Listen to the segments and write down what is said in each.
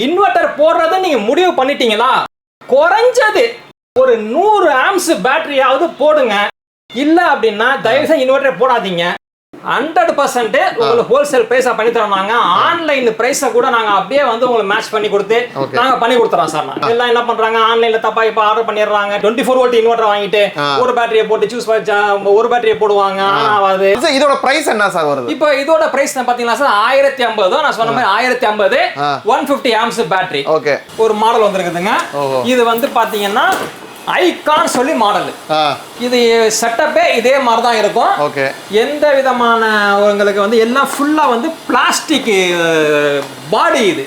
Inverter போடுறத நீங்க முடிவு பண்ணிட்டீங்களா? குறைஞ்சது ஒரு 100 ஆம்ஸ் பேட்டரியாவது போடுங்க. இல்ல அப்படின்னா தயவு செஞ்சு இன்வெர்டர் போடாதீங்க. 100% உங்களுக்கு ஹோல்சேல் பிரைஸா பண்ணி தரோம். நாங்க ஆன்லைன் பிரைஸ கூட நாங்க அப்படியே வந்து உங்களுக்கு மேட்ச் பண்ணி கொடுத்து நாங்க பண்ணி கொடுத்துறோம் சார். நாங்க எல்லாம் என்ன பண்றாங்க, ஆன்லைன்ல தப்பா இப்ப ஆர்டர் பண்ணிடுறாங்க. 24 வோல்ட் இன்வெர்டர் வாங்கிட்டு ஒரு பேட்டரியை போட்டு சூஸ் ஒரு பேட்டரியை போடுவாங்க. ஆனாவது இதோட பிரைஸ் என்ன சார் வருது? இப்போ இதோட பிரைஸ் பாத்தீங்கன்னா சார் 1050. நான் சொன்ன மாதிரி 1050 150 ஆம்ஸ் பேட்டரி. ஓகே, ஒரு மாடல் வந்திருக்குதுங்க. இது வந்து பாத்தீங்கன்னா ஐகான் சொல்லி மாடல். இது செட்டப்பே இதே மாதிரி தான் இருக்கும். ஓகே, எந்த விதமான உங்களுக்கு வந்து எல்லாம் ஃபுல்லா வந்து பிளாஸ்டிக் பாடி இது.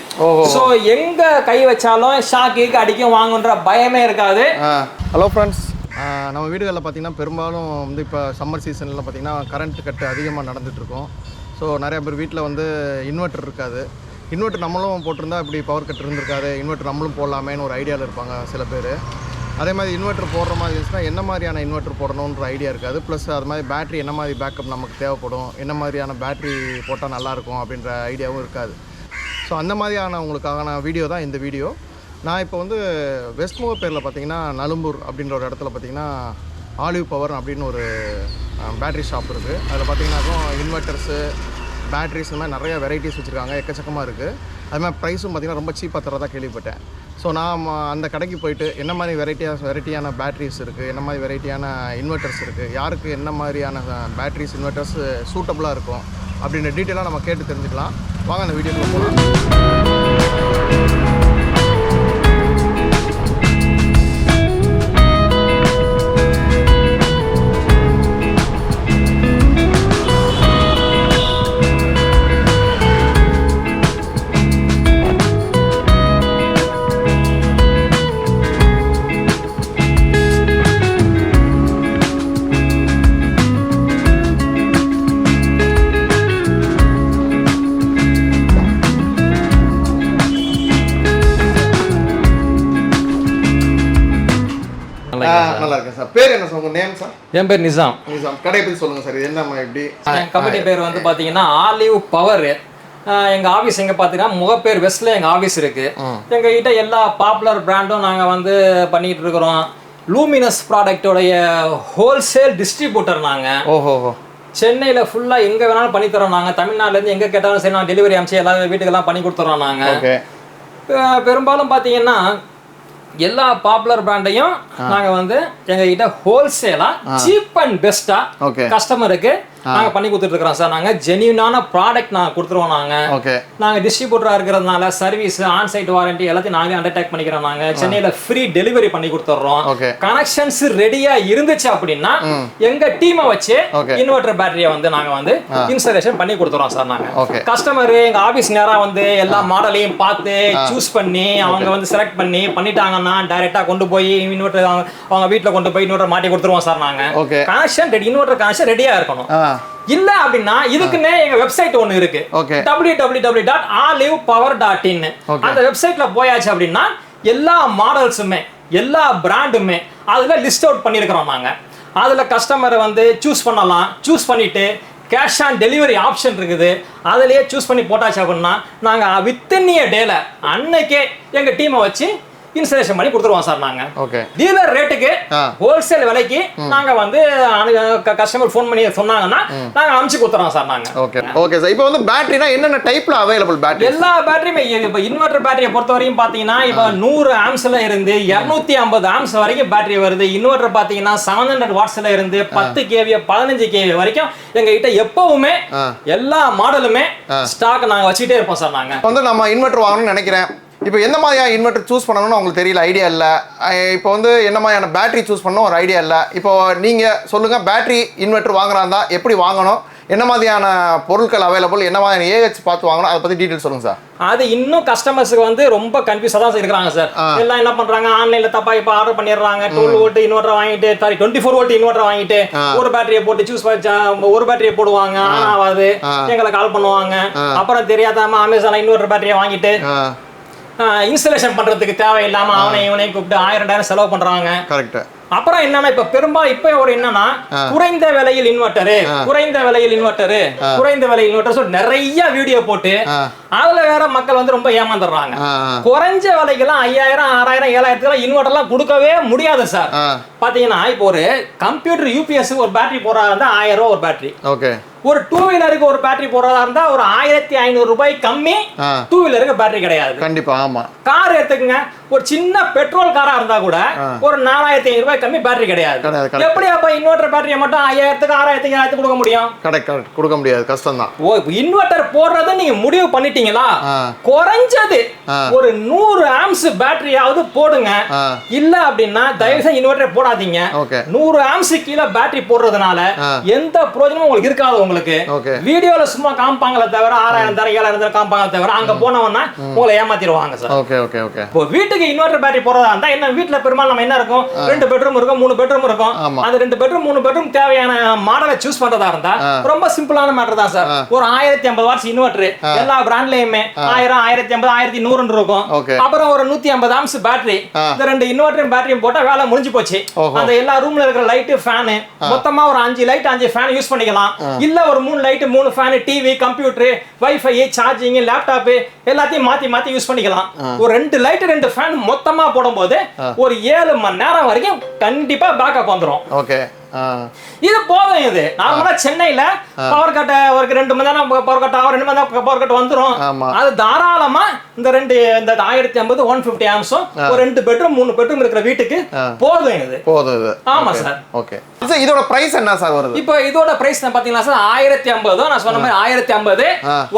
சோ எங்க கை வச்சாலும் ஷாக்கு அடிக்கும் வாங்குன்ற பயமே இருக்காது. ஹலோ ஃப்ரெண்ட்ஸ், நம்ம வீடுகளில் பார்த்தீங்கன்னா பெரும்பாலும் வந்து இப்போ சம்மர் சீசனில் பார்த்தீங்கன்னா கரண்ட் கட்டு அதிகமாக நடந்துகிட்ருக்கோம். ஸோ நிறைய பேர் வீட்டில் வந்து இன்வெர்ட்டர் இருக்காது. இன்வெர்ட்டர் நம்மளும் போட்டிருந்தா இப்படி பவர் கட் இருந்திருக்காது, இன்வெர்ட்டர் நம்மளும் போடலாமேன்னு ஒரு ஐடியாவில் இருப்பாங்க சில பேர். அதே மாதிரி இன்வெர்ட்டர் போடுற மாதிரி இருந்துச்சுன்னா என்ன மாதிரியான இன்வெர்ட்டர் போடணுன்ற ஐடியா இருக்காது. ப்ளஸ் அது மாதிரி பேட்டரி என்ன மாதிரி பேக்கப் நமக்கு தேவைப்படும், என்ன மாதிரியான பேட்டரி போட்டால் நல்லாயிருக்கும் அப்படின்ற ஐடியாவும் இருக்காது. ஸோ அந்த மாதிரியான உங்களுக்கான வீடியோ தான் இந்த வீடியோ. நான் இப்போ வந்து வெஸ்ட் முகப்பேரில் பார்த்தீங்கன்னா நலும்பூர் அப்படின்ற ஒரு இடத்துல பார்த்தீங்கன்னா ஆலிவ் பவர் அப்படின்னு ஒரு பேட்டரி ஷாப் இருக்குது. அதில் பார்த்தீங்கன்னாக்கும் இன்வெர்ட்டர்ஸு, பேட்டரிஸ் இந்த மாதிரி நிறைய வெரைட்டிஸ் வச்சுருக்காங்க, எக்கச்சக்கமாக இருக்குது. அது மாதிரி ப்ரைஸும் பார்த்திங்கன்னா ரொம்ப சீப்பாக தரதாக கேள்விப்பட்டேன். ஸோ நான் அந்த கடைக்கு போயிட்டு என்ன மாதிரி வெரைட்டியான பேட்டரிஸ் இருக்குது, என்ன மாதிரி வெரைட்டியான இன்வெர்ட்டர்ஸ் இருக்குது, யாருக்கு என்ன மாதிரியான பேட்டரிஸ் இன்வெர்ட்டர்ஸ் சூட்டபுளாக இருக்கும் அப்படின்ற டீட்டெயிலாக நம்ம கேட்டு தெரிஞ்சுக்கலாம். வாங்க அந்த வீடியோக்குள்ள போகலாம். நல்லா இருக்கேன் சார். பேர் என்ன சார் உங்க நேம் சார்? என் பேர் நிசாம். கடை பத்தி சொல்லுங்க சார். இது என்ன எப்படி? கம்பெனி பேர் வந்து பாத்தீங்கன்னா ஆலிவ் பவர். எங்க ஆபீஸ் எங்க பாத்தீங்கன்னா முகப்பேர் வெஸ்ட்ல எங்க ஆபீஸ் இருக்கு. எங்க கிட்ட எல்லா பாப்புலர் பிராண்டும் நாங்க வந்து பண்ணிட்டு இருக்கிறோம். லூமினஸ் ப்ராடக்டோடைய ஹோல்சேல் டிஸ்ட்ரிபியூட்டர் நாங்க. ஓஹோ, சென்னையில ஃபுல்லா எங்க வேணாலும் பண்ணி தரோம். நாங்க தமிழ்நாட்டுல இருந்து எங்க கேட்டாலும் சரி நான் டெலிவரி அனுப்பிச்சு எல்லா வீட்டுக்கெல்லாம் பண்ணி கொடுத்துறோம். நாங்க பெரும்பாலும் பாத்தீங்கன்னா எல்லா பாப்புலர் பிராண்டையும் நாங்க வந்து எங்க கிட்ட ஹோல்சேலா சீப் அண்ட் பெஸ்டா கஸ்டமருக்கு நாங்க பண்ணி கொடுத்துட்டு இருக்கோம் சார். நாங்க ஜெனியூனான ப்ராடக்ட் நாங்க கொடுத்துருவோம். நாங்க டிஸ்ட்ரிபியூட்டரா இருக்கிறதுனால சர்வீஸ், ஆன் சைட் வாரண்டி எல்லாத்தையும் நாங்களே அண்டர்டேக் பண்ணிக்கிறோம். நாங்க சென்னையில ஃப்ரீ டெலிவரி பண்ணி கொடுத்துறோம். கனெக்ஷன்ஸ் ரெடியா இருந்துச்சு அப்படின்னா எங்க டீமை வச்சு இன்வெர்டர் பேட்டரியை வந்து நாங்க வந்து இன்ஸ்டாலேஷன் பண்ணி கொடுத்துறோம் சார். நாங்க கஸ்டமர் எங்க ஆபீஸ் நேரா வந்து எல்லா மாடலையும் பார்த்து சூஸ் பண்ணி அவங்க வந்து செலக்ட் பண்ணி பண்ணிட்டாங்கன்னா டைரக்டா கொண்டு போய் இன்வெர்டர் அவங்க வீட்டுல கொண்டு போய் இன்வெர்டர் மாட்டி கொடுத்துருவோம் சார். நாங்க கனெக்ஷன் இன்வெர்டர் கனெக்ஷன் ரெடியா இருக்கணும். இல்ல அப்படின்னா இதுக்குன்னே எங்க வெப்சைட் ஒன்னு இருக்கு, www.olivepower.in. அந்த வெப்சைட்ல போயாச்சு அப்படின்னா எல்லா மாடல்ஸுமே எல்லா பிராண்டுமே அதுல லிஸ்ட் அவுட் பண்ணிருக்கிறோம். நாங்க அதுல கஸ்டமரை வந்து சூஸ் பண்ணலாம். சூஸ் பண்ணிட்டு கேஷ் ஆன் டெலிவரி ஆப்ஷன் இருக்குது, அதுலயே சூஸ் பண்ணி போட்டாச்சு அப்படின்னா நாங்க வித்தின் எ டேல அன்னைக்கே எங்க டீமை வச்சு இன்ஸ்டாலேஷன் பண்ணி கொடுத்துருவோம் சார். நாங்க டீலர் ரேட்டுக்கு ஹோல்சேல் விலைக்கு நாங்க வந்து கஸ்டமர் ஃபோன் பண்ணி சொன்னாங்கன்னா நாங்க அனுப்பிச்சு கொடுத்துறோம் சார். நாங்க ஓகே சார். இப்போ வந்து பேட்டரினா என்னென்ன டைப்ல அவைலபிள் பேட்டரி? எல்லா பேட்டரியுமே இப்போ இன்வெர்டர் பேட்டரியை பொறுத்த வரைக்கும் பாத்தீங்கன்னா இப்போ 100 ஆம்ஸ்ல இருந்து 250 ஆம்ஸ் வரைக்கும் பேட்டரி வருது. இன்வெர்டர் பாத்தீங்கன்னா 700 வாட்ஸ்ல இருந்து 10 kV 15 kV வரைக்கும் எங்க கிட்ட எப்பவுமே எல்லா மாடலுமே ஸ்டாக் நாங்க வச்சுட்டே இருப்போம் சார். நாங்க வந்து நம்ம இன்வெர்டர் வாங்கணும்னு நினைக்கிறேன். இப்போ எந்த மாதிரியான இன்வெர்டர் சூஸ் பண்ணணும்னு உங்களுக்கு தெரியல, ஐடியா இல்லை. இப்போ வந்து என்ன மாதிரியான பேட்டரி சூஸ் பண்ணணும் ஒரு ஐடியா இல்லை. இப்போ நீங்கள் சொல்லுங்கள், பேட்டரி இன்வெர்டர் வாங்குறாந்தா எப்படி வாங்கணும், என்ன மாதிரியான பொருட்கள் அவைலபிள், என்ன மாதிரியான ஏஹெச் பார்த்து வாங்கணும், அதை பற்றி டீட்டெயில் சொல்லுங்கள் சார். அது இன்னும் கஸ்டமர்ஸுக்கு வந்து ரொம்ப கன்ஃபியூஸாக தான் இருக்கிறாங்க சார். எல்லாம் என்ன பண்ணுறாங்க, ஆன்லைனில் தப்பா இப்போ ஆர்டர் பண்ணிடுறாங்க. 12 வோல்ட் இன்வெர்டர் வாங்கிட்டு 24 வோல்ட் இன்வெர்டர் வாங்கிட்டு ஒரு பேட்டரியை போட்டு சூஸ் ஒரு பேட்டரியை போடுவாங்க. ஆனால் அது எங்களை கால் பண்ணுவாங்க. அப்புறம் தெரியாதாம அமேசான் இன்வெர்டர் பேட்டரியை வாங்கிட்டு இன்ஸ்டலேஷன் பண்றதுக்கு தேவையில்லாம அவனை இவனையும் கூப்பிட்டு 1000-2000 செலவு பண்றாங்க. கரெக்ட். அப்புறம் என்னன்னா இப்ப பெரும்பாலும் இப்ப ஒரு என்னன்னா குறைந்த விலையில் இன்வெர்டர் குறைந்த விலையில் இன்வெர்டர் சொல்லி நிறைய வீடியோ போட்டு அதுல வேற மக்கள் வந்து ரொம்ப ஏமாந்துடுறாங்க. குறைஞ்ச விலைக்கெல்லாம் 5000 6000 7000 இன்வெர்டர்லாம் கொடுக்கவே முடியாது சார். பாத்தீங்கன்னா இப்போ ஒரு கம்ப்யூட்டர் யூபிஎஸ் ஒரு பேட்டரி போடுறதா இருந்தா 1000 ரூபாய் ஒரு பேட்டரி. ஓகே. ஒரு 2 வீலருக்கு ஒரு பேட்டரி போடுறதா இருந்தா ஒரு 1500 ரூபாய் கம்மி 2 வீலருக்கு பேட்டரி கிடையாது. கண்டிப்பா. ஆமா. கார் எடுத்துக்கங்க, ஒரு சின்ன பெட்ரோல் காரா இருந்தா கூட ஒரு 4500 ரூபாய் கம்மி பேட்டரி கிடையாது. எப்படி அப்ப இன்வெர்டர் பேட்டரியை மட்டும் 5000க்கு 6000க்கு 7000 கொடுக்க முடியும்? கரெக்ட். கொடுக்க முடியாது, கஷ்டம் தான். ஓ, இன்வெர்டர் போடுறத நீங்க முடிவு பண்ணிட்டீங்களா? குறைஞ்சது ஒரு 100 ஆம்ஸ் பேட்டரியாவது போடுங்க. இல்ல அப்படின்னா தயவு செஞ்சு இன்வெர்டர் போடாதீங்க. 100 ஆம்ஸ் கீழே பேட்டரி போடுறதுனால எந்த பிரயோஜனமும் உங்களுக்கு இருக்காது. உங்களுக்கு வீடியோல சும்மா காம்பாங்களே தவிர 6000 தர 7000 காம்பாங்களே தவிர அங்க போனவன்னா உங்களை ஏமாத்திடுவாங்க சார். Okay okay okay. இப்போ வீட்டுக்கு இன்வெர்டர் பேட்டரி போறதா இருந்தா என்ன, வீட்டுல பெரும்பாலும் நம்ம என்ன இருக்கும், 2 பெட்ரூம் இருக்கும் 3 பெட்ரூம் இருக்கும். அந்த 2 பெட்ரூம் 3 பெட்ரூம் தேவையான மாடலை சூஸ் பண்றதா இருந்தா ரொம்ப சிம்பிளான மேட்டர் தான் சார். ஒரு 1050 வாட்ஸ் இன்வெர்டர் எல்லா பிராண்ட்லயுமே 1000 1050 1100 இருக்கும். அப்புறம் ஒரு 150 ஆம்ஸ் பேட்டரி. இந்த 2 இன்வெர்டர் பேட்டரியும் போட்டா வேலை முடிஞ்சு போச்சு. அந்த எல்லா ரூம்ல இருக்கிற லைட் ஃபேன் மொத்தமா ஒரு 5 லைட் 5 ஃபேன் யூஸ் பண்ணிக்கலாம். இல்ல ஒரு 3 light 3 fan, TV, computer, wifi, charging, laptop எல்லாத்தையும் மாத்தி மாத்தி யூஸ் பண்ணிக்கலாம். ஒரு 2 லைட் 2 ஃபேன் மொத்தமா போடும்போது ஒரு 7 மணி நேரம் வரைக்கும் கண்டிப்பா பேக்கப் வந்துரும். ஓகே. இது போதும். இது நார்மலா சென்னையில பவர் கட் ஒரு 2 மணி நேரம் பவர் கட் ஆகும், 2 மணி நேரம் பவர் கட் வந்துரும். அது தாராளமா இந்த 1050 150 ஆம்ஸும் ஒரு 2 பெட்ரூம் 3 பெட்ரூம் இருக்கிற வீட்டுக்கு போதும். இது போதும். ஆமா சார். ஓகே. சார் இதோட பிரைஸ் என்ன சார் வருது? இப்போ இதோட பிரைஸ் பாத்தீங்கன்னா சார் 1050. நான் சொன்ன மாதிரி 1050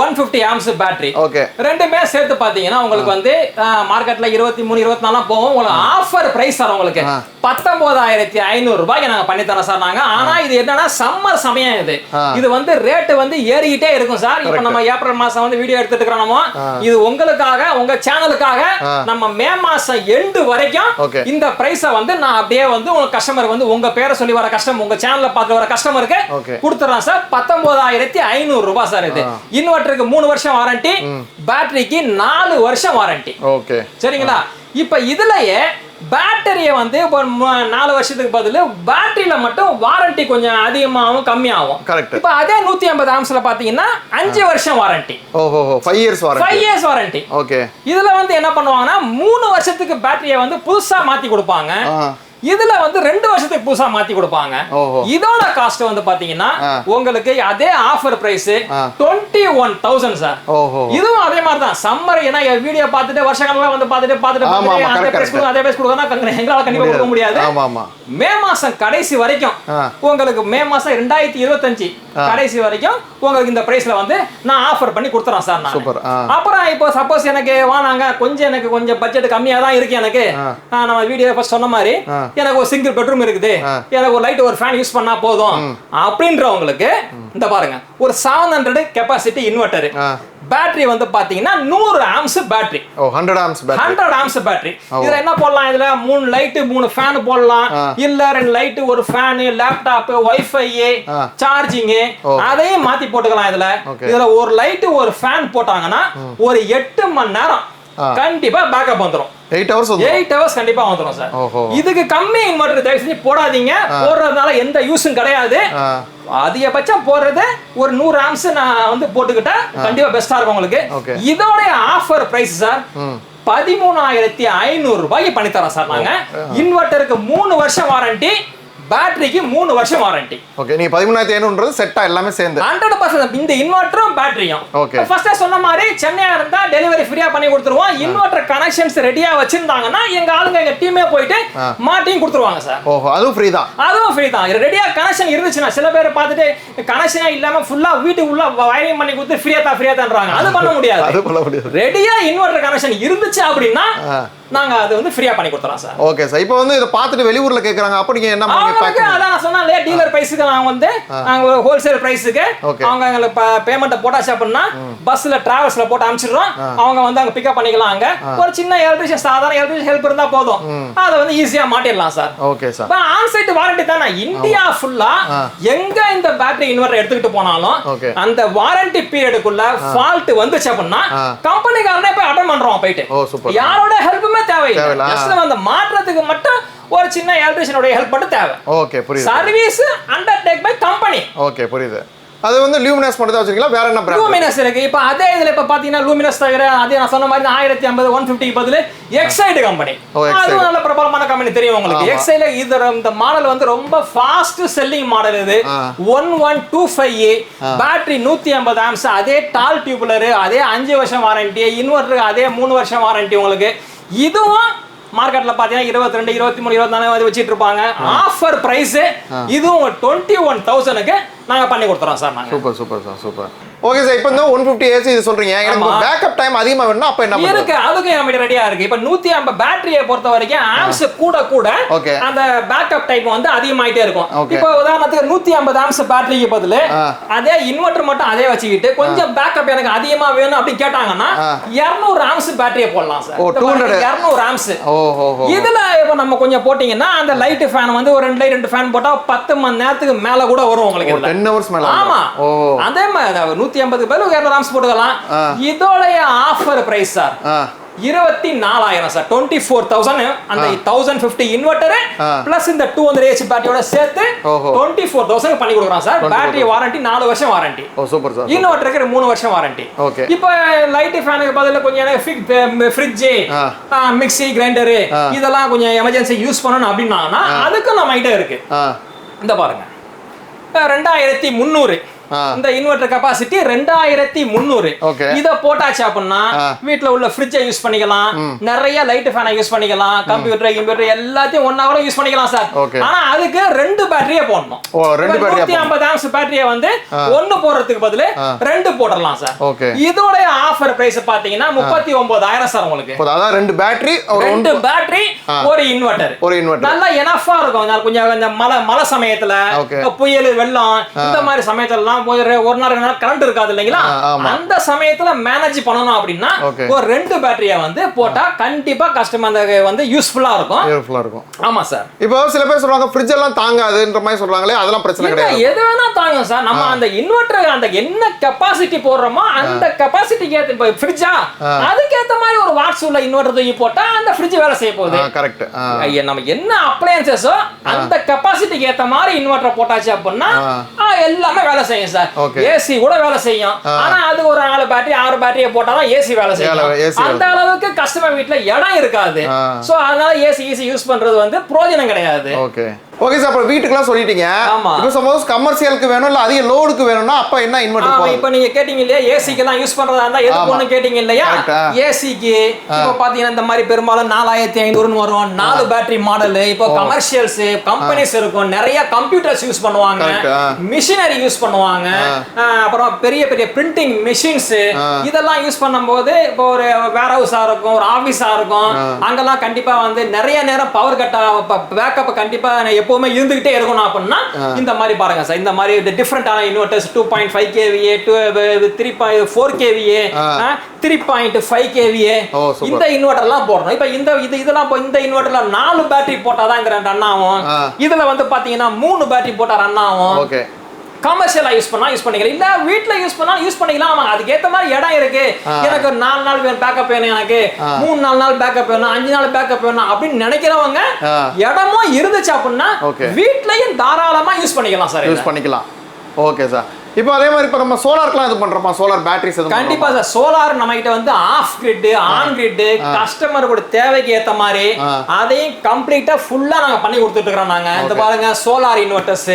150 ஆம்ஸ் பேட்டரி. ஓகே. ரெண்டுமே சேர்த்து பாத்தீங்கன்னா உங்களுக்கு வந்து மார்க்கெட்ல 23 24 போகும். உங்களுக்கு ஆஃபர் பிரைஸ் சார் உங்களுக்கு 19500 ரூபாய்க்கு நாங்க பண்ணி தரோம் சார் நாங்க. ஆனா இது என்னன்னா சம்மர் சமயம். இது வந்து ரேட் வந்து ஏறிக்கிட்டே இருக்கும் சார். இப்போ நம்ம ஏப்ரல் மாசம் வந்து வீடியோ எடுத்துட்டு இருக்கோம். இது உங்களுக்காக உங்க சேனலுக்காக நம்ம மே மாசம் எண்டு வரைக்கும் இந்த பிரைஸை வந்து நான் அப்படியே வந்து உங்க கஸ்டமர் வந்து உங்க பேரை சொல்லி வர கஸ்டமர் உங்க சேனல்ல பார்த்து வர கஸ்டமருக்கு கொடுத்துறேன் சார். 19500 ரூபாய் சார். இது இன்வெர்டருக்கு 3 வருஷம் வாரண்டி, பேட்டரிக்கு 4 வருஷம் வாரண்டி. ஓகே. சரிங்களா? இப்ப இதுலயே பேட்டரியை வந்து 4 வருஷத்துக்கு பதில் பேட்டரியில மட்டும் வாரண்டி கொஞ்சம் அதிகமாகவும் கம்மியாகும். இப்ப அதே 150 ஆம்ஸ்ல பாத்தீங்கன்னா 5 வருஷம் வாரண்டி. ஓஹோ 5 years warranty. 5 years warranty. Okay. இதுல வந்து என்ன பண்ணுவாங்கன்னா 3 வருஷத்துக்கு பேட்டரியை வந்து புதுசா மாத்தி கொடுப்பாங்க. இதுல வந்து 2 வருஷத்துக்கு புதுசா மாத்தி கொடுப்பாங்க. இதோட காஸ்ட் வந்து பாத்தீங்கன்னா உங்களுக்கு அதே ஆஃபர் பிரைஸ் 21000 சார். இதுவும் அதே மாதிரி தான். சம்மர் ஏன்னா வீடியோ பார்த்துட்டு வருஷங்கள்லாம் வந்து பார்த்துட்டு அதே பிரைஸ் கொடுக்கணும் எங்களால கண்டிப்பா கொடுக்க முடியாது. மே மாசம் கடைசி வரைக்கும் உங்களுக்கு மே மாசம் 2025 கடைசி வரைக்கும் உங்களுக்கு இந்த பிரைஸ்ல வந்து நான் ஆஃபர் பண்ணி கொடுத்துறேன் சார் நான். அப்புறம் இப்போ சப்போஸ் எனக்கு வாங்க எனக்கு கொஞ்சம் பட்ஜெட் கம்மியா தான் இருக்கு. எனக்கு நம்ம வீடியோ ஃபர்ஸ்ட் சொன்ன மாதிரி எனக்கு ஒரு சிங்கிள் பெட்ரூம் இருக்குது, எனக்கு ஒரு லைட் ஒரு ஃபேன் யூஸ் பண்ணா போதும் அப்படின்றவங்களுக்கு இந்த பாருங்க ஒரு 700 கெபாசிட்டி இன்வெர்டர் பேட்டரி வந்து பாத்தீங்கன்னா 100 ஆம்ஸ் பேட்டரி. 100 arms battery. இதுல என்ன போடலாம்? இதுல 3 லைட் 3 ஃபேன் போடலாம். இல்ல 2 லைட் ஒரு ஃபேன், லேப்டாப், வைஃபை, சார்ஜிங் அதையும் மாத்தி போட்டுக்கலாம். இதுல ஒரு லைட் ஒரு ஃபேன் போட்டாங்கன்னா ஒரு 8 மணி நேரம் கண்டிப்பா பேக்கப் வந்துரும். 8 hours கண்டிப்பா வந்துரும் சார். இதுக்கு கம்மி இன்வெர்டர் தயவு செஞ்சு போடாதீங்க. போடுறதுனால எந்த யூஸும் கிடையாது. அதிகபட்சம் போடுறது ஒரு 100 ஆம்ஸ் நான் வந்து போட்டுக்கிட்டா கண்டிப்பா பெஸ்டா இருக்கும் உங்களுக்கு. இதோட ஆஃபர் பிரைஸ் சார் 13500 ரூபாய்க்கு பண்ணி தரோம் சார் நாங்க. இன்வெர்டருக்கு 3 வருஷம் வாரண்டி, பேட்டரிக்கு 3 வருஷம் வாரண்டி. ஓகே. நீங்க 13500 செட்டா எல்லாமே சேர்ந்து 100% இந்த இன்வெர்டரும் பேட்டரியும். ஓகே. ஃபர்ஸ்ட் சொன்ன மாதிரி சென்னையா இருந்தா டெலிவரி ஃப்ரீயா பண்ணி கொடுத்துருவோம். இன்வெர்டர் கனெக்ஷன்ஸ் ரெடியா வச்சிருந்தாங்கன்னா எங்க ஆளுங்க எங்க டீமே போயிட்டு மாட்டியும் கொடுத்துருவாங்க சார். ஓஹோ அதுவும் ஃப்ரீ தான். அதுவும் ஃப்ரீ தான். ரெடியா கனெக்ஷன் இருந்துச்சுன்னா சில பேர் பார்த்துட்டு கனெக்ஷனே இல்லாம ஃபுல்லா வீட்டுக்கு உள்ள வயரிங் பண்ணி கொடுத்து ஃப்ரீயா தான்றாங்க. அது பண்ண முடியாது. ரெடியா இன்வெர்டர் கனெக்ஷன் இருந்துச்சு அப்படின்னா நாங்க அது வந்து ஃப்ரீயா பண்ணி கொடுத்துறோம் சார். Okay sir. இப்போ வந்து இத பார்த்துட்டு வெளியூர்ல கேக்குறாங்க, அப்ப நீங்க என்ன பண்ணுவீங்க? அதான் நான் சொன்னேன் டீலர் பிரைஸ்க்கு நான் வந்து நாங்க ஒரு ஹோல்சேல் பிரைஸ்க்கு அவங்க எங்களுக்கு பேமெண்ட் போட்டாச்சு அப்படின்னா பஸ்ல டிராவல்ஸ்ல போட்டு அனுப்பிச்சிடுறோம். அவங்க வந்து அங்க பிக்கப் பண்ணிக்கலாம். அங்க ஒரு சின்ன எலக்ட்ரிஷியன் சாதாரண எலக்ட்ரிஷியன் ஹெல்ப் இருந்தா போதும், அதை வந்து ஈஸியா மாட்டிடலாம் சார். Okay sir. இப்போ ஆன் சைட் வாரண்டி தானே இந்தியா ஃபுல்லா எங்க இந்த பேட்டரி இன்வெர்டர் எடுத்துக்கிட்டு போனாலும் அந்த வாரண்டி பீரியடுக்குள்ள ஃபால்ட் வந்துச்சு அப்படின்னா கம்பெனிக்காரனே போய் அட்டெண்ட் பண்றோம் போயிட்டு. யாரோட ஹெல்ப்புமே தேவையில்லை. ஜஸ்ட் அந்த மாற்றத்துக்கு மட்டும் ஒரு சின்ன எலக்ட்ரிஷியனோட ஹெல்ப் மட்டும் தேவை. ஓகே புரியுது. Service undertake by company. Okay புரியுது. அது வந்து லூமினஸ் மட்டும் தான் வச்சிருக்கீங்களா, வேற என்ன பிராண்ட்? லூமினஸ் இருக்கு. இப்போ அதே இதுல இப்ப பாத்தீங்கன்னா லூமினஸ் தவிர அதே நான் சொன்ன மாதிரி 1050 150 பதிலு எக்ஸைட் கம்பெனி. அது நல்ல பிரபலமான கம்பெனி தெரியும் உங்களுக்கு. எக்ஸைட் இது இந்த மாடல் வந்து ரொம்ப ஃபாஸ்ட் செல்லிங் மாடல். இது 1125 பேட்டரி 150 ஆம்ஸ், அதே டால் டியூப்லர், அதே 5 வருஷம் வாரண்டி, இன்வெர்டர் அதே 3 வருஷம் வாரண்டி உங்களுக்கு. இதுவும் மார்க்கெட்ல பாத்தீங்கன்னா 22 23 24 வச்சிட்டு இருப்பாங்க. ஆஃபர் பிரைஸ் இதுவும் 21,000க்கு நாங்க பண்ணி கொடுத்துறோம் சார். நாங்க super super sir, super. Okay sir. இப்போ இந்த 150 ஏசி இது சொல்றீங்க, எனக்கு பேக்கப் டைம் அதிகமா வேணும்னா அப்ப என்ன பண்ணுவீங்க? இருக்கு, அதுக்கு நம்ம ரெடியா இருக்கு. இப்போ 150 பேட்டரியை பொறுத்த வரைக்கும் ஆம்ஸ் கூட கூட அந்த பேக்கப் டைம் வந்து அதிகமாயிட்டே இருக்கும். இப்போ உதாரணத்துக்கு 150 ஆம்ஸ் பேட்டரிக்கு பதிலு அதே இன்வெர்டர் மட்டும் அதே வச்சுக்கிட்டு கொஞ்சம் பேக்கப் எனக்கு அதிகமா வேணும் அப்படி கேட்டாங்கன்னா 200 ஆம்ஸ் பேட்டரியை போடலாம் சார். 200 ஆம்ஸ். இதுல இப்போ நம்ம கொஞ்சம் போட்டீங்கன்னா அந்த லைட் ஃபேன் வந்து ஒரு 2 ஃபேன் போட்டா 10 மணி நேரத்துக்கு மேல கூட வரும் உங்களுக்கு. 10 ஹவர்ஸ் மேல. ஆமா. அதே மாதிரி 150 பேர் 200 ஆம்ஸ் போட்டுக்கலாம். இதோடைய ஆஃபர் பிரைஸ் சார் 24,000 சார். 24,000 அந்த 1050 இன்வெர்டர் பிளஸ் இந்த 200 ஏசி பேட்டரியோட சேர்த்து 24,000 பண்ணி கொடுக்குறோம் சார். பேட்டரி வாரண்டி 4 வருஷம் வாரண்டி. ஓ சூப்பர் சார். இன்வெர்டருக்கு 3 வருஷம் வாரண்டி. ஓகே. இப்போ லைட் ஃபேனுக்கு பதிலா கொஞ்சம் ஃப்ரிட்ஜ், மிக்ஸி, கிரைண்டர் இதெல்லாம் கொஞ்சம் எமர்ஜென்சி யூஸ் பண்ணணும் அப்படின்னாங்கன்னா அதுக்கு நம்ம கிட்ட இருக்கு. இந்த பாருங்க 2300 இந்த இன்வெர்டர் கெபாசிட்டி 2300. இத போட்டாச்சு அப்படின்னா வீட்ல உள்ள ஃப்ரிட்ஜை யூஸ் பண்ணிக்கலாம், நிறைய லைட் ஃபேனை யூஸ் பண்ணிக்கலாம், கம்ப்யூட்டர் கம்ப்யூட்டர் எல்லாத்தையும் ஒண்ணா கூட யூஸ் பண்ணிக்கலாம் சார். ஆனா அதுக்கு 2 பேட்டரியே போடணும். 150 ஆம்ஸ் பேட்டரியை வந்து 1 போடுறதுக்கு பதிலு 2 போடலாம் சார். இதோட ஆஃபர் பிரைஸ் பாத்தீங்கன்னா 39,000 சார் உங்களுக்கு. அதான் 2 பேட்டரி, 2 பேட்டரி, ஒரு இன்வெர்டர். நல்லா எனஃபா இருக்கும். கொஞ்சம் மழை சமயத்துல, புயல், வெள்ளம் இந்த மாதிரி சமயத்துல ஒரு நாள் 2 நாள் கரண்ட் இருக்காது இல்லைங்களா, அந்த சமயத்துல மேனேஜ் பண்ணணும் அப்படின்னா ஒரு 2 பேட்டரியை வந்து போட்டா கண்டிப்பா கஸ்டமருக்கு வந்து யூஸ்ஃபுல்லா இருக்கும். ஆமா சார். இப்போ சில பேர் சொல்றாங்க ஃப்ரிட்ஜ் எல்லாம் தாங்காதுன்ற மாதிரி சொல்றாங்களே, அதெல்லாம் பிரச்சனை கிடையாது. எது வேணா தாங்கும் சார். நம்ம அந்த இன்வெர்டர் அந்த என்ன கெபாசிட்டி போடுறோமோ அந்த கெபாசிட்டிக்கு ஏத்த ஃப்ரிட்ஜா அதுக்கு ஏத்த மாதிரி ஒரு வாட்ஸ் உள்ள இன்வெர்டர் தூக்கி போட்டா அந்த ஃப்ரிட்ஜ் வேலை செய்ய போகுது. கரெக்ட். நம்ம என்ன அப்ளையன்சஸோ அந்த கெபாசிட்டிக்கு ஏத்த மாதிரி இன்வெர்டர் போட்டாச்சு அப்படின்னா எல்லாமே வேலை செய்யும் சார். ஏசி கூட வேலை செய்யும். ஆனா அது ஒரு 4 பேட்டரி 6 பேட்டரியை போட்டாதான் ஏசி வேலை செய்யும். அந்த அளவுக்கு கஸ்டமர் வீட்ல இடம் இருக்காது. சோ அதனால ஏசி யூஸ் பண்றது வந்து பிரயோஜனம் கிடையாது. Okay sir. அப்ப வீட்டுக்குலாம் சொல்லிட்டீங்க. இப்போ சப்போஸ் கமர்ஷியலுக்கு வேணும் இல்ல அதிக லோடுக்கு வேணும்னா அப்ப என்ன இன்வெர்டர் போடுறது? இப்போ நீங்க கேட்டிங்க இல்லையா ஏசிக்கு எல்லாம் யூஸ் பண்றதா இருந்தா எதுக்கு ஒண்ணு கேட்டிங்க இல்லையா? ஏசிக்கு இப்போ பாத்தீங்கன்னா இந்த மாதிரி பெரும்பாலும் 4500 வரும். 4 பேட்டரி மாடல். இப்போ கமர்ஷியல்ஸ் கம்பெனிஸ் இருக்கும், நிறைய கம்ப்யூட்டர்ஸ் யூஸ் பண்ணுவாங்க, மிஷினரி யூஸ் பண்ணுவாங்க, அப்புறம் பெரிய பெரிய பிரிண்டிங் மெஷின்ஸ் இதெல்லாம் யூஸ் பண்ணும்போது இப்போ ஒரு வேர் ஹவுஸா இருக்கும், ஒரு ஆபீஸா இருக்கும், அங்கெல்லாம் கண்டிப்பா வந்து நிறைய நேரம் பவர் கட் பேக்கப் கண்டிப்பா எப்பவுமே இருந்துகிட்டே இருக்கணும் அப்படின்னா இந்த மாதிரி பாருங்க சார். இந்த மாதிரி டிஃபரெண்டான இன்வெர்டர்ஸ் 2.5 kVA, 3.4 kVA, 3.5 kVA இந்த இன்வெர்டர்லாம் போடணும். இப்போ இதெல்லாம் இந்த இன்வெர்டர்ல 4 பேட்டரி போட்டாதான் இந்த ரன் ஆகும். இதுல வந்து பாத்தீங்கன்னா 3 பேட்டரி போட்டா ரன் ஆகும். கமர்ஷியலா யூஸ் பண்ணிக்கலாம், இல்ல வீட்ல யூஸ் பண்ணிக்கலாம். அதுக்கு ஏத்த மாதிரி இடம் இருக்கு. எனக்கு 4 நாள் பேக்கப் வேணும், எனக்கு 3-4 நாள் பேக்கப் வேணும், 5 நாள் பேக்கப் வேணும் அப்படின்னு நினைக்கிறவங்க இடமும் இருந்துச்சு அப்படின்னா வீட்லயும் தாராளமா யூஸ் பண்ணிக்கலாம் சார். யூஸ் பண்ணிக்கலாம். Okay sir. இப்போ அதே மாதிரி இப்போ நம்ம சோலார்க்குலாம் இது பண்றோமா? சோலார் பேட்டரிஸ் எதுவும் கண்டிப்பா சார். சோலார் நம்ம கிட்ட வந்து ஆஃப் கிரிட், ஆன் கிரிட், கஸ்டமரோட தேவைக்கு ஏத்த மாதிரி அதையும் கம்ப்ளீட்டா ஃபுல்லா நாங்க பண்ணி கொடுத்துட்டு இருக்கோம். நாங்க இந்த பாருங்க solar inverters,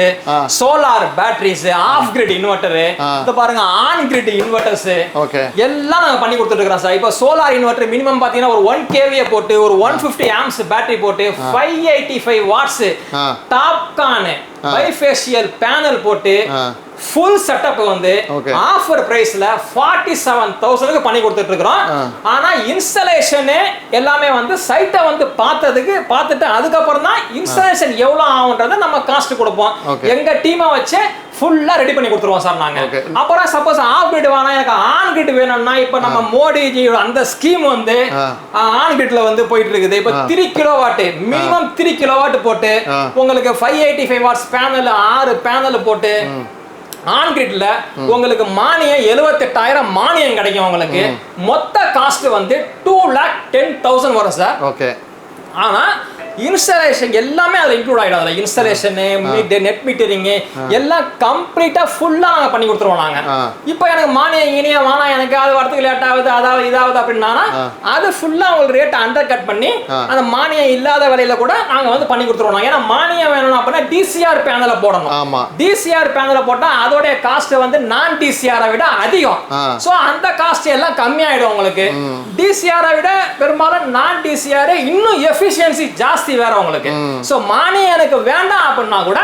solar batteries, of grid inverter, இந்த பாருங்க ஆன் கிரிட் இன்வெர்டர்ஸ் எல்லாம் நாங்க பண்ணி கொடுத்துட்டு இருக்கோம் சார். இப்போ சோலார் இன்வெர்டர் மினிமம் பாத்தீங்கன்னா ஒரு 1 kVA போட்டு ஒரு 150 ஆம்ஸ் பேட்டரி போட்டு 585 வாட்ஸ் டாப்கான் பைஃபேஷியல் பேனல் போட்டு ஃபுல் செட்டப் வந்து ஆஃபர் பிரைஸ்ல 47,000க்கு பண்ணி கொடுத்துட்டு இருக்கோம். ஆனா இன்ஸ்டாலேஷன் எல்லாமே வந்து சைட்டை வந்து பார்த்துட்டு அதுக்கப்புறம் தான் இன்ஸ்டாலேஷன் எவ்வளவு ஆகும்ன்றத நம்ம காஸ்ட் கொடுப்போம். எங்க டீமை வச்சு ஃபுல்லா ரெடி பண்ணி கொடுத்துருவோம் சார் நாங்க. அப்புறம் சப்போஸ் ஆஃப் கிரிட் வேணா எனக்கு ஆன் கிரிட் வேணும்னா இப்ப நம்ம மோடிஜி அந்த ஸ்கீம் வந்து ஆன் கிரிட்ல வந்து போயிட்டு இருக்குது. இப்ப 3 கிலோவாட் மினிமம் 3 கிலோவாட் போட்டு உங்களுக்கு 585 வாட்ஸ் பேனல் 6 பேனல் போட்டு ஆன் கிரிட்ல உங்களுக்கு மானியம் 78,000 மானியம் கிடைக்கும். உங்களுக்கு மொத்த காஸ்ட் வந்து 2,10,000 வரும் சார். ஓகே. ஆனா இன்ஸ்டாலேஷன் எல்லாமே அதுல இன்க்ளூட் ஆயிடும். அதுல இன்ஸ்டாலேஷன் நெட் மீட்டரிங் எல்லாம் கம்ப்ளீட்டா ஃபுல்லா நாங்க பண்ணி கொடுத்துருவோம் நாங்க. இப்போ எனக்கு மானியம் இனிய வானா எனக்கு அது வரதுக்கு லேட் ஆகுது அதாவது இதாவது அப்படின்னா அது ஃபுல்லா உங்களுக்கு ரேட் அண்டர் கட் பண்ணி அந்த மானியம் இல்லாத விலையில கூட நாங்க வந்து பண்ணி கொடுத்துருவோம். ஏன்னா மானியம் வேணும் அப்படின்னா டிசிஆர் பேனலை போடணும். டிசிஆர் பேனலை போட்டா அதோட காஸ்ட் வந்து நான் டிசிஆரை விட அதிகம். சோ அந்த காஸ்ட் எல்லாம் கம்மியாயிடும் உங்களுக்கு. டிசிஆரை விட பெரும்பாலும் நான் டிசிஆர் இன்னும் எஃபிஷியன்சி ஜாஸ்தி வேற உங்களுக்கு. சோ மானியம் எனக்கு வேண்டாம் அப்படின்னா கூட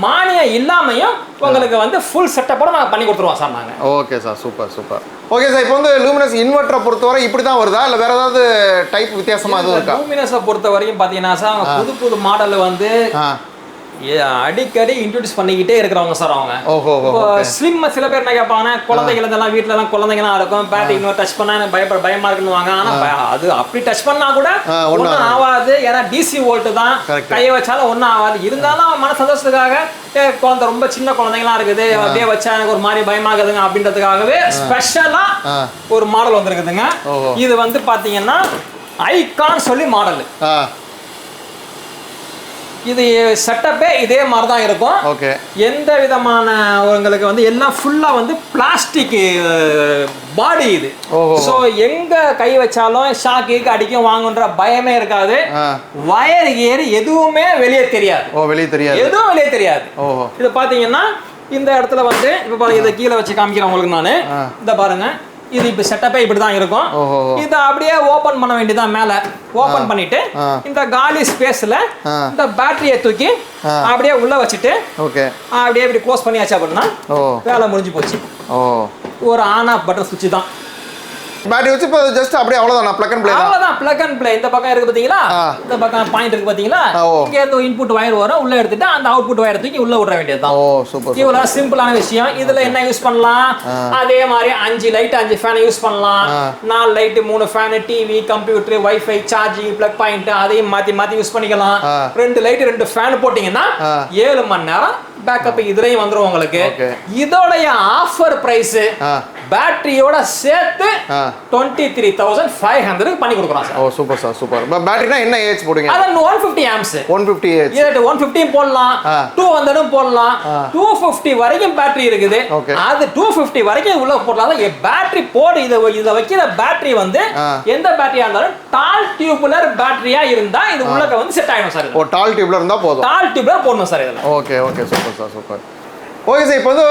மானியம் இல்லாமையும் உங்களுக்கு வந்து ஃபுல் செட்டப்போட நான் பண்ணி கொடுத்துருவோம் சார் நாங்க. Okay sir, super super. Okay sir, இப்போ வந்து லூமினஸ் இன்வெர்ட்டரை பொறுத்தவரை இப்படி தான் வருதா இல்லை வேற ஏதாவது டைப் வித்தியாசமா எதுவும் இருக்கா? லூமினஸை பொறுத்த வரைக்கும் பார்த்தீங்கன்னா சார் புது மாடல் வந்து அடிக்கடி இன்ட்ரோடியூஸ் பண்ணிக்கிட்டே இருக்கிறவங்க சார் அவங்க. இப்போ ஸ்லிம் சில பேர் என்ன கேட்பாங்க, குழந்தைகள் இதெல்லாம் வீட்டில் தான் குழந்தைங்கலாம் இருக்கும், பேட்டரி இன்னொரு டச் பண்ணா எனக்கு பயமா இருக்குன்னு. ஆனா அது அப்படி டச் பண்ணா கூட ஒன்றும் ஆகாது. ஏன்னா டிசி வோல்ட் தான், கையை வச்சாலும் ஒன்றும் ஆகாது. இருந்தாலும் மன சந்தோஷத்துக்காக குழந்தை ரொம்ப சின்ன குழந்தைங்களாம் இருக்குது அப்படியே வச்சா எனக்கு ஒரு மாதிரி பயமாகுதுங்க அப்படின்றதுக்காகவே ஸ்பெஷலா ஒரு மாடல் வந்துருக்குதுங்க. இது வந்து பாத்தீங்கன்னா ஐகான் சொல்லி மாடல். இது செட்டப்பே இதே மாதிரி தான் இருக்கும். ஓகே. எந்த விதமான உங்களுக்கு வந்து எல்லாம் ஃபுல்லா வந்து பிளாஸ்டிக் பாடி இது. சோ எங்க கை வச்சாலும் ஷாக்கு அடிக்கும் வாங்குன்ற பயமே இருக்காது. வயர் ஏறி எதுவுமே வெளியே தெரியாது. எதுவும் வெளியே தெரியாது. இது பாத்தீங்கன்னா இந்த இடத்துல வந்து இப்ப பாருங்க, இதை கீழே வச்சு காமிக்கிறேன் உங்களுக்கு நானு. இந்த பாருங்க, இது இப்ப செட்டப்பே இப்படி தான் இருக்கும். இத அப்படியே ஓபன் பண்ண வேண்டியதான். மேல ஓபன் பண்ணிட்டு இந்த காலி ஸ்பேஸ்ல இந்த பேட்டரியை தூக்கி அப்படியே உள்ள வச்சுட்டு அப்படியே இப்படி க்ளோஸ் பண்ணியாச்சு அப்படின்னா வேலை முடிஞ்சு போச்சு. ஒரு ஆன் ஆஃப் பட்டன் சுவிட்ச் தான். பேட்டரி வச்சு இப்போ ஜஸ்ட் அப்படியே அவ்வளவுதான், பிளக் அண்ட் ப்ளே. அவ்வளவுதான், பிளக் அண்ட் ப்ளே. இந்த பக்கம் இருக்கு பாத்தீங்களா, இந்த பக்கம் பாயிண்ட் இருக்கு பாத்தீங்களா, இங்க இருந்து இன்புட் வயர் வரும், உள்ள எடுத்துட்டு அந்த அவுட்புட் வயர் தூக்கி உள்ள விட வேண்டியதுதான். சூப்பர். இவ்வளவு சிம்பிளான விஷயம். இதுல என்ன யூஸ் பண்ணலாம், அதே மாதிரி 5 லைட் 5 ஃபேன் யூஸ் பண்ணலாம். 4 light 3 fan, TV, computer, wifi, charging, plug point அதையும் மாத்தி யூஸ் பண்ணிக்கலாம். 2 லைட் 2 ஃபேன் போட்டீங்கன்னா 7 மணி நேரம் பேக்கப் இதுலயும் வந்துரும் உங்களுக்கு. இதோடைய ஆஃபர் பிரைஸ் பேட்டரியோட சேர்த்து 23,500 பண்ணி கொடுக்குறோம் சார். Super sir, super. பேட்டரினா என்ன ஏஹெச் போடுங்க? அது 150 ஆம்ப்ஸ். 150 ஏஹெச். இது 150 போடலாம், 200 போடலாம், 250 வரைக்கும் பேட்டரி இருக்குது. அது 250 வரைக்கும் உள்ள போடலாம். பேட்டரி போடு இத வைக்கிற பேட்டரி வந்து எந்த பேட்டரியா இருந்தாலும் டால் டியூபுலர் பேட்டரியா இருந்தா இது உள்ளக்க வந்து செட் ஆயிடும் சார். டால் டியூப்ல இருந்தா போதும். டால் டியூப்ல போடணும் சார் இதுல. Okay okay, super sir, super. Okay sir, இப்போ வந்து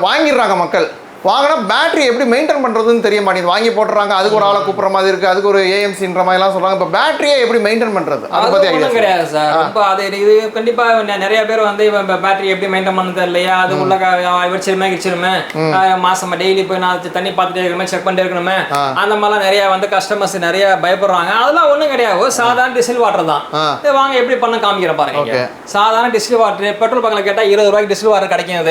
வாங்கிடுறாங்க மக்கள், வாங்கினா பேட்டரி எப்படி மெயின்டைன் பண்ணுறதுன்னு தெரிய மாட்டேங்குது. வாங்கி போட்டுறாங்க, அதுக்கு ஒரு ஆளை கூப்பிட்ற மாதிரி இருக்குது, அதுக்கு ஒரு ஏஎம்சின்ற மாதிரிலாம் சொல்கிறாங்க. இப்போ பேட்டரியை எப்படி மெயின்டைன் பண்ணுறது அதை பற்றி ஐடியா கிடையாது சார். இப்போ அது இது கண்டிப்பாக நிறைய பேர் வந்து இப்போ பேட்டரி எப்படி மெயின்டைன் பண்ணது இல்லையா, அது உள்ள வச்சிருமே மாசமா டெய்லி போய் நான் தண்ணி பார்த்துட்டே இருக்கணுமே, செக் பண்ணிட்டே இருக்கணுமே, அந்த மாதிரிலாம் நிறைய வந்து கஸ்டமர்ஸ் நிறைய பயப்படுறாங்க. அதெல்லாம் ஒன்றும் கிடையாது, சாதாரண டிஸ்டில் வாட்டர் தான். வாங்க எப்படி பண்ண காமிக்கிற பாருங்க. சாதாரண டிஸ்டில் வாட்டர் பெட்ரோல் பங்கில் கேட்டால் 20 ரூபாய்க்கு டிஸ்டில் வாட்டர் கிடைக்கும்.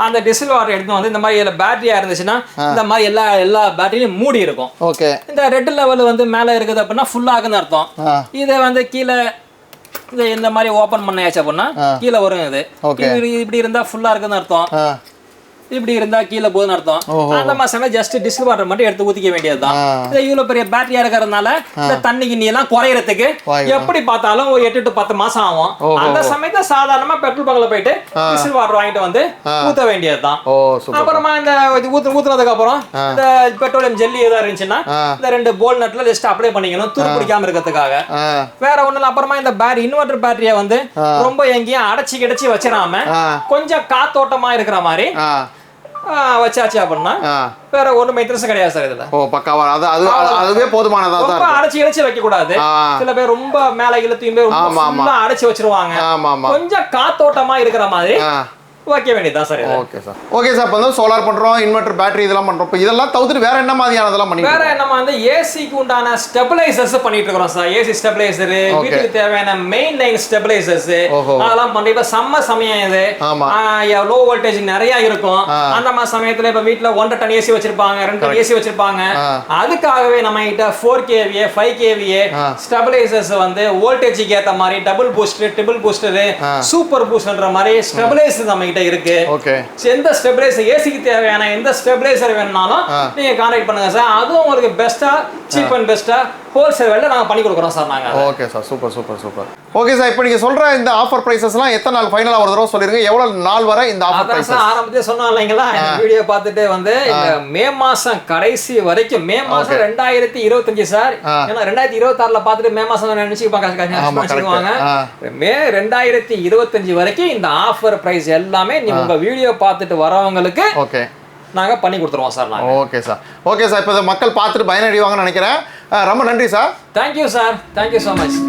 அந்த டிஸ்டில் வாட்டர் எடுத்து வந்து இந்த மாதிரி பேட்டரி இருந்துச்சுன்னா இந்த மாதிரி எல்லா பேட்டரியும் மூடி இருக்கும். ஓகே. இந்த ரெட் லெவல் வந்து மேல இருக்குது அப்படின்னா ஃபுல் ஆகுன்னு அர்த்தம். இதை வந்து கீழே இந்த மாதிரி ஓபன் பண்ணாச்சு அப்படின்னா கீழே வரும். இது இப்படி இருந்தா ஃபுல்லா இருக்குன்னு அர்த்தம், இப்படி இருந்தா கீழே போகுதுன்னு அர்த்தம். அந்த மாசமே ஜஸ்ட் டிஸ்டில் வாட்டர் மட்டும் எடுத்து ஊத்திக்க வேண்டியதுதான். இவ்வளவு பெரிய பேட்டரியா இருக்கிறதுனால இந்த தண்ணி கிண்ணி எல்லாம் குறையறதுக்கு எப்படி பார்த்தாலும் ஒரு 8 to 10 மாசம் ஆகும். அந்த சமயத்தை சாதாரணமா பெட்ரோல் பங்க்ல போயிட்டு டிஸ்டில் வாட்டர் வாங்கிட்டு வந்து ஊத்த வேண்டியதுதான். அப்புறமா இந்த ஊத்துனதுக்கு அப்புறம் இந்த பெட்ரோலியம் ஜெல்லி ஏதாவது இருந்துச்சுன்னா இந்த 2 போல் நட்ல ஜஸ்ட் அப்ளை பண்ணிக்கணும், துரு பிடிக்காம இருக்கிறதுக்காக. வேற ஒண்ணு. அப்புறமா இந்த இன்வெர்டர் பேட்டரியை வந்து ரொம்ப எங்கேயும் அடைச்சி கிடைச்சி வச்சிடாம கொஞ்சம் காத்தோட்டமா இருக்கிற மாதிரி வச்சாச்சு அப்படின்னா வேற ஒண்ணு மெயின்டெனன்ஸ் கிடையாது சார் இதுல. பக்காவா அதுவே போதுமானதா தான். ரொம்ப அடைச்சி வைக்க கூடாது. சில பேர் ரொம்ப மேல இழுத்தையும் ரொம்ப அடைச்சி வச்சிருவாங்க. கொஞ்சம் காத்தோட்டமா இருக்கிற மாதிரி வைக்க வேண்டியதுதான் sir. Okay sir. Okay sir. இப்போ வந்து சோலார் பண்ணுறோம், இன்வெர்டர் பேட்டரி இதெல்லாம் பண்ணுறோம். இப்போ இதெல்லாம் தவிர்த்து வேற என்ன மாதிரியானதெல்லாம் பண்ணி வேற நம்ம வந்து ஏசிக்கு உண்டான ஸ்டெபிளைசர்ஸ் பண்ணிட்டு இருக்கிறோம் சார். ஏசி ஸ்டெபிளைசர், வீட்டுக்கு தேவையான மெயின் லைன் ஸ்டெபிளைசர்ஸ் அதெல்லாம் பண்ணி. இப்போ சம்மர் சமயம் இது, லோ வோல்டேஜ் நிறைய இருக்கும். அந்த மாதிரி சமயத்துல இப்ப வீட்டுல 1.5 டன் ஏசி வச்சிருப்பாங்க, 2 டன் ஏசி வச்சிருப்பாங்க. அதுக்காகவே நம்ம கிட்ட 4 kVA 5 kVA ஸ்டெபிளைசர்ஸ் வந்து வோல்டேஜுக்கு ஏத்த மாதிரி double booster, triple booster, super பூஸ்டர்ன்ற மாதிரி ஸ்டெபிளைசர் நம்ம கிட்ட இருக்கு. ஓகே. எந்த ஸ்டெபிளைசர் ஏசிக்கு தேவையான எந்த ஸ்டெபிளைசர் வேணும்னாலும் நீங்க கான்டாக்ட் பண்ணுங்க சார். அதுவும் உங்களுக்கு பெஸ்டா, சீப் அண்ட் பெஸ்டா ஹோல்சேல் விலையில நாங்க பண்ணி கொடுக்குறோம் சார் நாங்க. Okay sir. Super super super. Okay sir. இப்போ நீங்க சொல்ற இந்த ஆஃபர் பிரைசஸ்லாம் எத்தனை நாள் ஃபைனலா ஒரு தடவை சொல்லிருங்க, எவ்வளவு நாள் வரை இந்த ஆஃபர் பிரைஸ்? ஆரம்பத்திலே சொன்னோம் இல்லைங்களா, இந்த வீடியோ பார்த்துட்டு வந்து இந்த மே மாசம் கடைசி வரைக்கும், மே மாசம் 2025 சார். ஏன்னா 2026ல பார்த்துட்டு மே மாசம் நினைச்சுக்குவாங்க. மே 2025 வரைக்கும் இந்த ஆஃபர் பிரைஸ் எல்லாமே நீங்க உங்க வீடியோ பார்த்துட்டு வரவங்களுக்கு ஓகே நாங்க பண்ணி கொடுத்துருவோம் சார் நாங்க. Okay sir. Okay sir. இப்போ மக்கள் பார்த்துட்டு பயனடைவாங்கன்னு நினைக்கிறேன். ரொம்ப நன்றி sir. Thank you sir. Thank you so much.